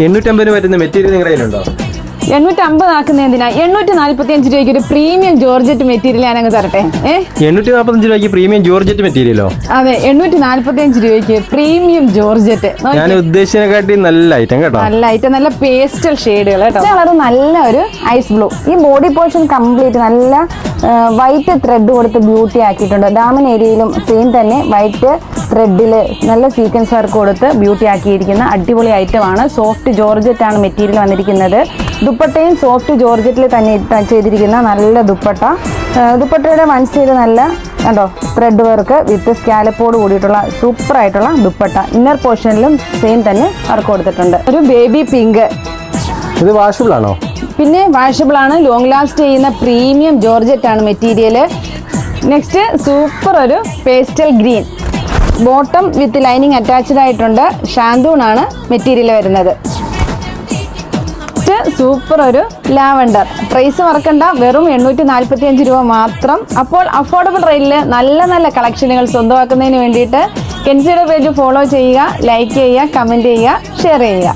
850 വരുന്ന മെറ്റീരിയൽ നിങ്ങളുടെ കയ്യിലുണ്ടോ? 850 ആക്കുന്ന എന്തിനാ? 845 രൂപയ്ക്ക് ഒരു പ്രീമിയം ജോർജറ്റ് മെറ്റീരിയൽ ഞാൻ അങ്ങ് തരട്ടെ. 845 രൂപയ്ക്ക് പ്രീമിയം ജോർജറ്റ് മെറ്റീരിയലോ? അതെ, 845 രൂപയ്ക്ക് പ്രീമിയം ജോർജറ്റ്. ഞാൻ ഉദ്ദേശിച്ചതിനെക്കാട്ടി നല്ല ഐറ്റം കേട്ടോ. നല്ല ഐറ്റം, നല്ല പേസ്റ്റൽ ഷെയ്ഡുകൾ കേട്ടോ. കളർ നല്ല ഒരു ഐസ് ബ്ലൂ. ഈ ബോഡി പോർഷൻ കംപ്ലീറ്റ് നല്ല വൈറ്റ് ത്രെഡ് കൊടുത്ത് ബ്യൂട്ടി ആക്കിയിട്ടുണ്ട്. ഡാമൻ ഏരിയയിലും സെയിം തന്നെ വൈറ്റ് ത്രെഡിൽ നല്ല സീക്വൻസ് വർക്ക് കൊടുത്ത് ബ്യൂട്ടി ആക്കിയിരിക്കുന്ന അടിപൊളി ഐറ്റമാണ്. സോഫ്റ്റ് ജോർജറ്റ് ആണ് മെറ്റീരിയൽ വന്നിരിക്കുന്നത്. ദുപ്പട്ടയും സോഫ്റ്റ് ജോർജറ്റിൽ തന്നെ ചെയ്തിരിക്കുന്ന നല്ല ദുപ്പട്ട. ദുപ്പട്ടയുടെ വൺ സൈഡ് നല്ല കണ്ടോ ത്രെഡ് വർക്ക് വിത്ത് സ്കാലപ്പോട് കൂടിയിട്ടുള്ള സൂപ്പർ ആയിട്ടുള്ള ദുപ്പട്ട. ഇന്നർ പോർഷനിലും സെയിം തന്നെ വർക്ക് കൊടുത്തിട്ടുണ്ട്. ഒരു ബേബി പിങ്ക്. ഇത് വാഷബിൾ ആണോ? പിന്നെ വാഷബിൾ ആണ്, ലോങ് ലാസ്റ്റ് ചെയ്യുന്ന പ്രീമിയം ജോർജറ്റ് ആണ് മെറ്റീരിയൽ. നെക്സ്റ്റ് സൂപ്പർ ഒരു pastel green. Bottom with lining attached ആയിട്ടുണ്ട്. ഷാന്തൂൺ ആണ് മെറ്റീരിയൽ വരുന്നത്. സൂപ്പർ ഒരു ലാവൻഡർ. പ്രൈസ് മറക്കണ്ട, വെറും 845 രൂപ മാത്രം. അപ്പോൾ അഫോർഡബിൾ റേറ്റിൽ നല്ല നല്ല കളക്ഷനുകൾ സ്വന്തമാക്കുന്നതിന് വേണ്ടിയിട്ട് കെൻസിയുടെ പേജ് ഫോളോ ചെയ്യുക, ലൈക്ക് ചെയ്യുക, കമൻറ്റ് ചെയ്യുക, ഷെയർ ചെയ്യുക.